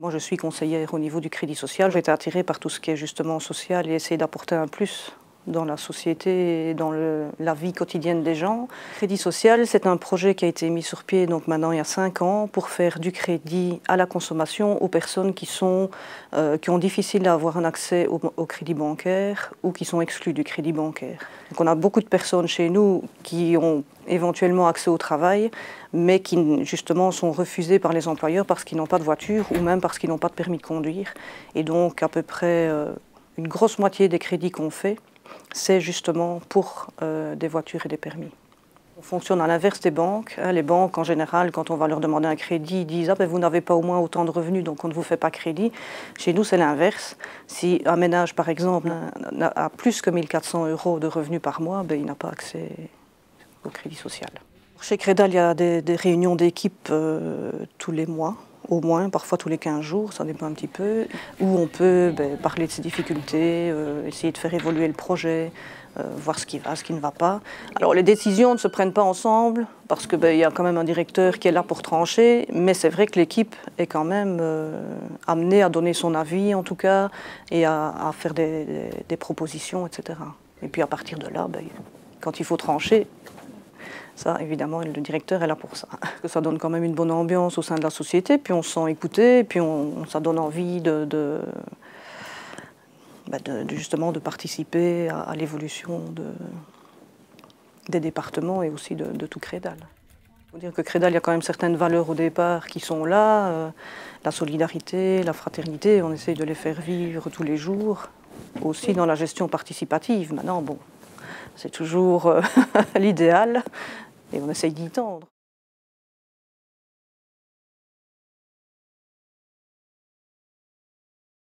Moi, je suis conseillère au niveau du crédit social. J'ai été attirée par tout ce qui est justement social et essayer d'apporter un plus dans la société et dans la vie quotidienne des gens. Crédit social, c'est un projet qui a été mis sur pied donc maintenant il y a 5 ans pour faire du crédit à la consommation aux personnes qui ont difficile à avoir un accès au crédit bancaire ou qui sont exclues du crédit bancaire. Donc on a beaucoup de personnes chez nous qui ont éventuellement accès au travail, mais qui justement sont refusées par les employeurs parce qu'ils n'ont pas de voiture ou même parce qu'ils n'ont pas de permis de conduire. Et donc à peu près une grosse moitié des crédits qu'on fait, c'est justement pour des voitures et des permis. On fonctionne à l'inverse des banques. Les banques, en général, quand on va leur demander un crédit, ils disent « Ah ben vous n'avez pas au moins autant de revenus, donc on ne vous fait pas crédit ». Chez nous, c'est l'inverse. Si un ménage, par exemple, a plus que 1 400 € de revenus par mois, ben, il n'a pas accès au crédit social. Chez Crédal, il y a des réunions d'équipe tous les mois, au moins, parfois tous les 15 jours, ça dépend un petit peu, où on peut parler de ses difficultés, essayer de faire évoluer le projet, voir ce qui va, ce qui ne va pas. Alors les décisions ne se prennent pas ensemble, parce qu'il y a quand même un directeur qui est là pour trancher, mais c'est vrai que l'équipe est quand même amenée à donner son avis, en tout cas, et à faire des propositions, etc. Et puis à partir de là, quand il faut trancher, ça, évidemment, le directeur est là pour ça. Ça donne quand même une bonne ambiance au sein de la société, puis on se sent écouté, et puis ça donne envie justement de participer à l'évolution des départements et aussi de tout Crédal. Il faut dire que Crédal, il y a quand même certaines valeurs au départ qui sont là, la solidarité, la fraternité, on essaye de les faire vivre tous les jours, aussi dans la gestion participative. Maintenant, bon, c'est toujours l'idéal et on essaye d'y tendre.